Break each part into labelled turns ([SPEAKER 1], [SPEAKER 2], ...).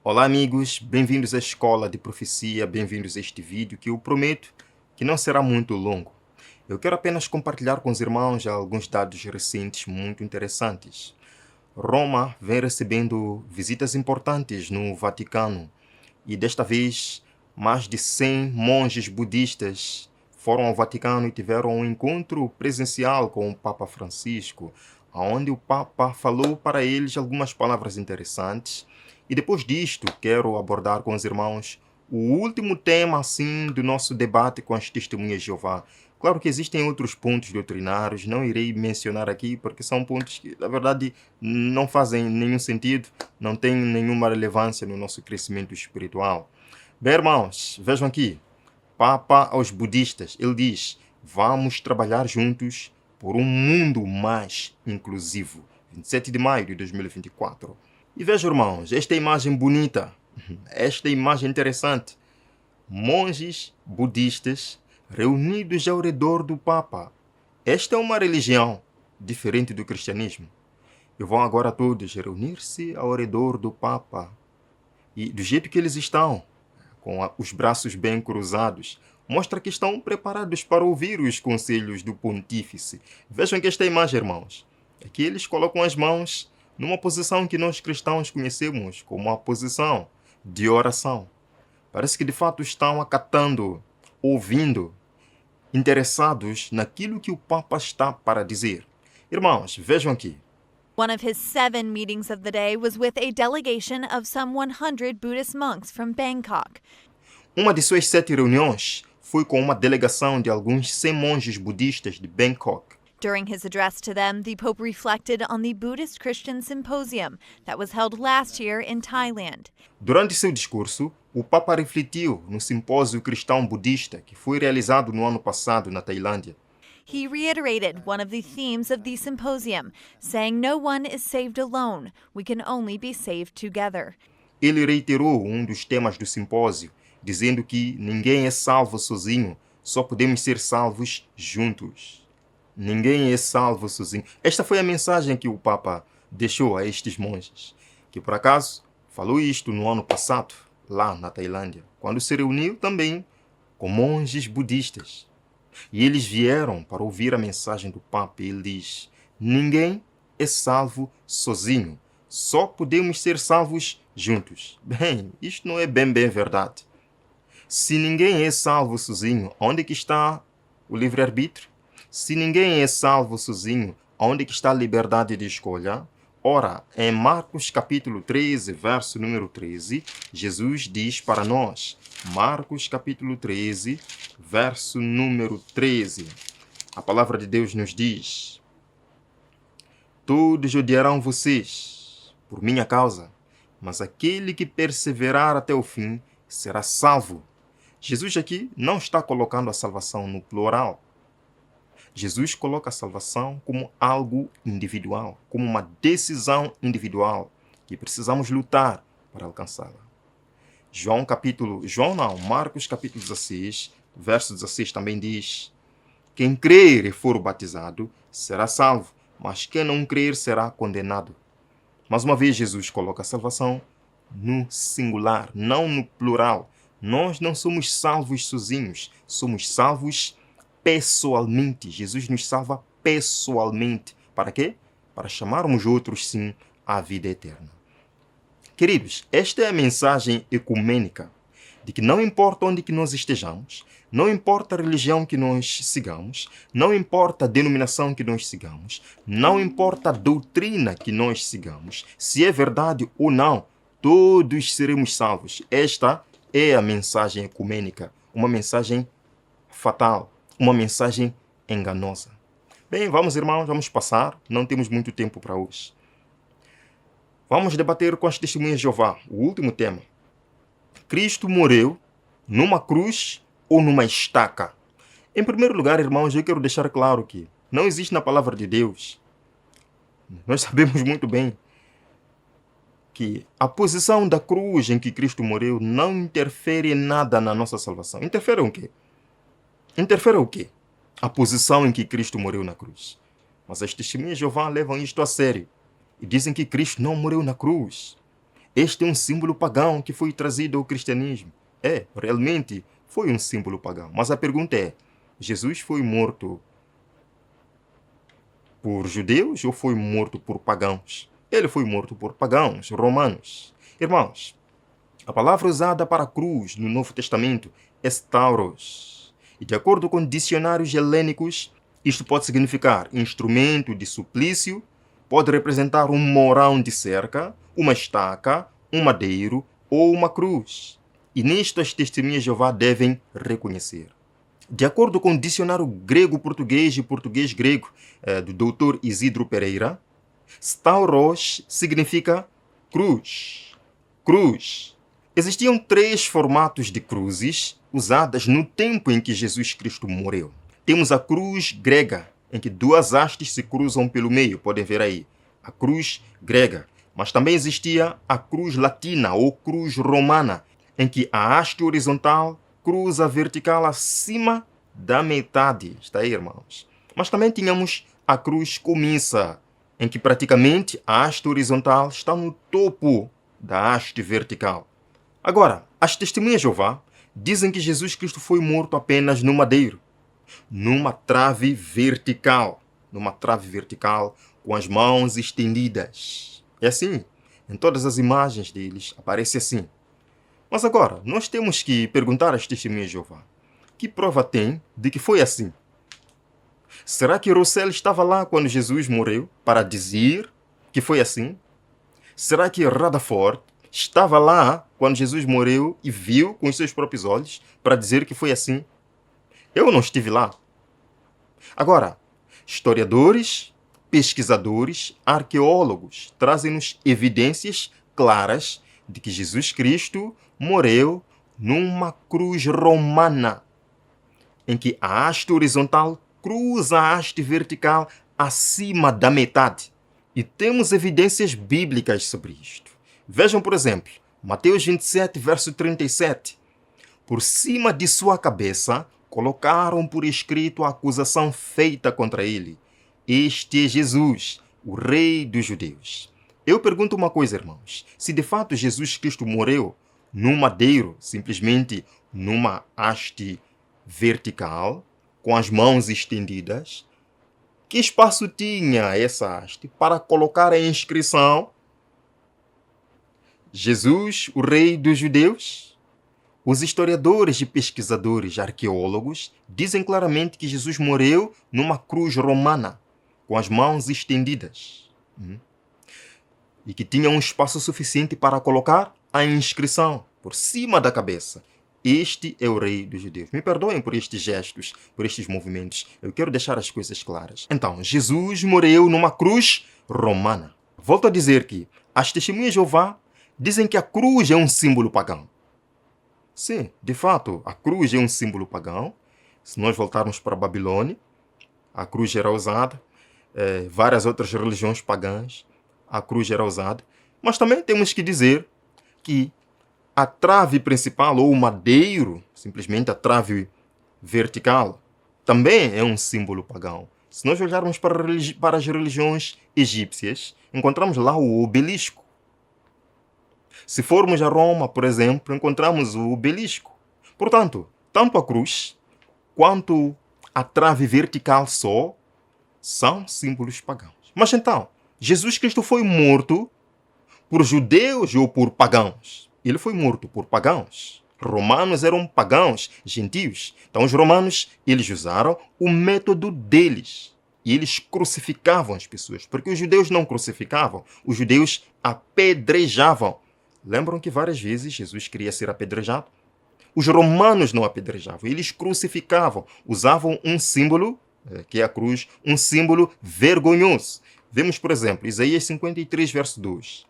[SPEAKER 1] Olá amigos, bem-vindos à Escola de Profecia, bem-vindos a este vídeo que eu prometo que não será muito longo. Eu quero apenas compartilhar com os irmãos alguns dados recentes muito interessantes. Roma vem recebendo visitas importantes no Vaticano e desta vez mais de 100 monges budistas foram ao Vaticano e tiveram um encontro presencial com o Papa Francisco, onde o Papa falou para eles algumas palavras interessantes. E depois disto, quero abordar com os irmãos o último tema, assim, do nosso debate com as testemunhas de Jeová. Claro que existem outros pontos doutrinários, não irei mencionar aqui, porque são pontos que, na verdade, não fazem nenhum sentido, não têm nenhuma relevância no nosso crescimento espiritual. Bem, irmãos, vejam aqui. Papa aos budistas, ele diz: vamos trabalhar juntos por um mundo mais inclusivo. 27 de maio de 2024. E vejam, irmãos, esta imagem bonita, esta imagem interessante. Monges budistas reunidos ao redor do Papa. Esta é uma religião diferente do cristianismo. E vão agora todos reunir-se ao redor do Papa. E do jeito que eles estão, com os braços bem cruzados, mostra que estão preparados para ouvir os conselhos do pontífice. Vejam que esta imagem, irmãos, é que eles colocam as mãos numa posição que nós cristãos conhecemos como a posição de oração. Parece que de fato estão acatando, ouvindo, interessados naquilo que o Papa está para dizer. Irmãos, vejam aqui.
[SPEAKER 2] One of his 7 meetings of the day was with a delegation of some 100 Buddhist monks from Bangkok.
[SPEAKER 1] Uma de suas 7 reuniões foi com uma delegação de alguns 100 monges budistas de Bangkok.
[SPEAKER 2] During his address to them, the Pope reflected on the Buddhist Christian Symposium that was held last year in Thailand.
[SPEAKER 1] Durante seu discurso, o Papa refletiu no simpósio cristão budista que foi realizado no ano passado na Tailândia.
[SPEAKER 2] He reiterated one of the themes of the symposium, saying no one is saved alone, we can only be saved together.
[SPEAKER 1] Ele reiterou um dos temas do simpósio, dizendo que ninguém é salvo sozinho, só podemos ser salvos juntos. Ninguém é salvo sozinho. Esta foi a mensagem que o Papa deixou a estes monges, que por acaso falou isto no ano passado, lá na Tailândia, quando se reuniu também com monges budistas. E eles vieram para ouvir a mensagem do Papa. Ele diz: ninguém é salvo sozinho, só podemos ser salvos juntos. Bem, isto não é bem verdade. Se ninguém é salvo sozinho, onde que está o livre-arbítrio? Se ninguém é salvo sozinho, onde que está a liberdade de escolha? Ora, em Marcos capítulo 13, verso número 13, Jesus diz para nós, Marcos capítulo 13, verso número 13, a palavra de Deus nos diz: todos odiarão vocês por minha causa, mas aquele que perseverar até o fim será salvo. Jesus aqui não está colocando a salvação no plural. Jesus coloca a salvação como algo individual, como uma decisão individual que precisamos lutar para alcançá-la. Marcos capítulo 16, verso 16 também diz: quem crer e for batizado será salvo, mas quem não crer será condenado. Mais uma vez, Jesus coloca a salvação no singular, não no plural. Nós não somos salvos sozinhos, somos salvos pessoalmente. Jesus nos salva pessoalmente. Para quê? Para chamarmos outros, sim, à vida eterna. Queridos, esta é a mensagem ecumênica, de que não importa onde que nós estejamos, não importa a religião que nós sigamos, não importa a denominação que nós sigamos, não importa a doutrina que nós sigamos, se é verdade ou não, todos seremos salvos. Esta é a mensagem ecumênica, uma mensagem fatal, uma mensagem enganosa. Bem, vamos irmãos, vamos passar, não temos muito tempo para hoje. Vamos debater com as testemunhas de Jeová, o último tema. Cristo morreu numa cruz ou numa estaca? Em primeiro lugar, irmãos, eu quero deixar claro que não existe na palavra de Deus. Nós sabemos muito bem que a posição da cruz em que Cristo morreu não interfere em nada na nossa salvação. Interfere em quê? Interfere o quê? A posição em que Cristo morreu na cruz. Mas as testemunhas de Jeová levam isto a sério e dizem que Cristo não morreu na cruz. Este é um símbolo pagão que foi trazido ao cristianismo. Realmente foi um símbolo pagão. Mas a pergunta é, Jesus foi morto por judeus ou foi morto por pagãos? Ele foi morto por pagãos, romanos. Irmãos, a palavra usada para cruz no Novo Testamento é stauros. E de acordo com dicionários helênicos, isto pode significar instrumento de suplício, pode representar um morão de cerca, uma estaca, um madeiro ou uma cruz. E nisto as testemunhas de Jeová devem reconhecer. De acordo com o dicionário grego-português e português-grego do Dr. Isidro Pereira, stauros significa cruz. Cruz. Existiam 3 formatos de cruzes usadas no tempo em que Jesus Cristo morreu. Temos a cruz grega, em que 2 hastes se cruzam pelo meio, podem ver aí, a cruz grega. Mas também existia a cruz latina ou cruz romana, em que a haste horizontal cruza a vertical acima da metade. Está aí, irmãos. Mas também tínhamos a cruz comissa, em que praticamente a haste horizontal está no topo da haste vertical. Agora, as testemunhas de Jeová dizem que Jesus Cristo foi morto apenas no madeiro, numa trave vertical, com as mãos estendidas. É assim, em todas as imagens deles aparece assim. Mas agora, nós temos que perguntar às testemunhas de Jeová, que prova tem de que foi assim? Será que Russell estava lá quando Jesus morreu para dizer que foi assim? Será que Rutherford estava lá quando Jesus morreu e viu com os seus próprios olhos para dizer que foi assim? Eu não estive lá. Agora, historiadores, pesquisadores, arqueólogos trazem-nos evidências claras de que Jesus Cristo morreu numa cruz romana, em que a haste horizontal cruza a haste vertical acima da metade. E temos evidências bíblicas sobre isto. Vejam, por exemplo, Mateus 27, verso 37. Por cima de sua cabeça, colocaram por escrito a acusação feita contra ele. Este é Jesus, o Rei dos Judeus. Eu pergunto uma coisa, irmãos. Se de fato Jesus Cristo morreu num madeiro, simplesmente numa haste vertical, com as mãos estendidas, que espaço tinha essa haste para colocar a inscrição Jesus, o Rei dos Judeus? Os historiadores e pesquisadores arqueólogos dizem claramente que Jesus morreu numa cruz romana, com as mãos estendidas, e que tinha um espaço suficiente para colocar a inscrição por cima da cabeça. Este é o Rei dos Judeus. Me perdoem por estes gestos, por estes movimentos. Eu quero deixar as coisas claras. Então, Jesus morreu numa cruz romana. Volto a dizer que as testemunhas de Jeová dizem que a cruz é um símbolo pagão. Sim, de fato, a cruz é um símbolo pagão. Se nós voltarmos para a Babilônia, a cruz era usada. Várias outras religiões pagãs, a cruz era usada. Mas também temos que dizer que a trave principal, ou o madeiro, simplesmente a trave vertical, também é um símbolo pagão. Se nós olharmos para as religiões egípcias, encontramos lá o obelisco. Se formos a Roma, por exemplo, encontramos o obelisco. Portanto, tanto a cruz quanto a trave vertical só são símbolos pagãos. Mas então, Jesus Cristo foi morto por judeus ou por pagãos? Ele foi morto por pagãos. Romanos eram pagãos, gentios. Então os romanos, eles usaram o método deles. E eles crucificavam as pessoas. Porque os judeus não crucificavam. Os judeus apedrejavam. Lembram que várias vezes Jesus queria ser apedrejado? Os romanos não apedrejavam. Eles crucificavam. Usavam um símbolo, que é a cruz, um símbolo vergonhoso. Vemos, por exemplo, Isaías 53, verso 2.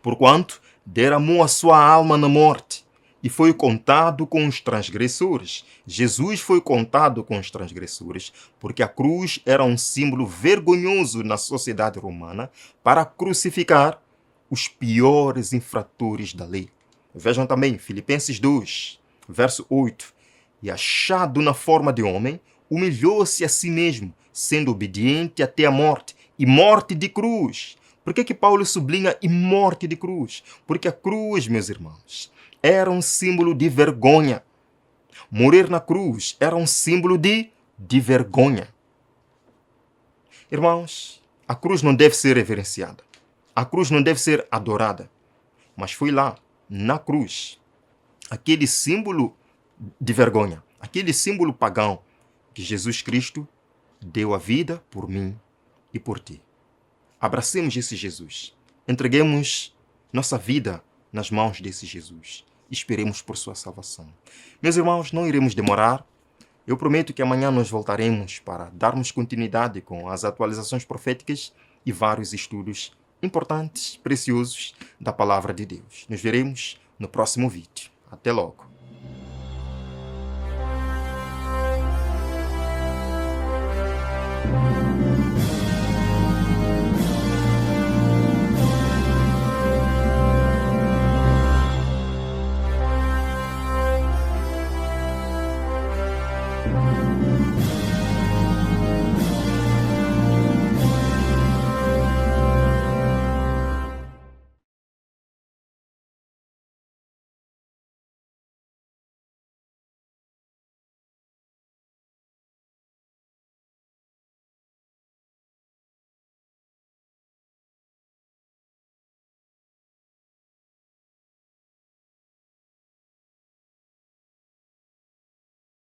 [SPEAKER 1] Porquanto derramou a sua alma na morte e foi contado com os transgressores. Jesus foi contado com os transgressores porque a cruz era um símbolo vergonhoso na sociedade romana para crucificar os piores infratores da lei. Vejam também Filipenses 2, verso 8. E achado na forma de homem, humilhou-se a si mesmo, sendo obediente até a morte, e morte de cruz. Por que Paulo sublinha e morte de cruz? Porque a cruz, meus irmãos, era um símbolo de vergonha. Morrer na cruz era um símbolo de vergonha. Irmãos, a cruz não deve ser reverenciada. A cruz não deve ser adorada. Mas foi lá, na cruz, aquele símbolo de vergonha, aquele símbolo pagão, que Jesus Cristo deu a vida por mim e por ti. Abracemos esse Jesus. Entreguemos nossa vida nas mãos desse Jesus. Esperemos por sua salvação. Meus irmãos, não iremos demorar. Eu prometo que amanhã nós voltaremos para darmos continuidade com as atualizações proféticas e vários estudos importantes, preciosos da Palavra de Deus. Nos veremos no próximo vídeo. Até logo.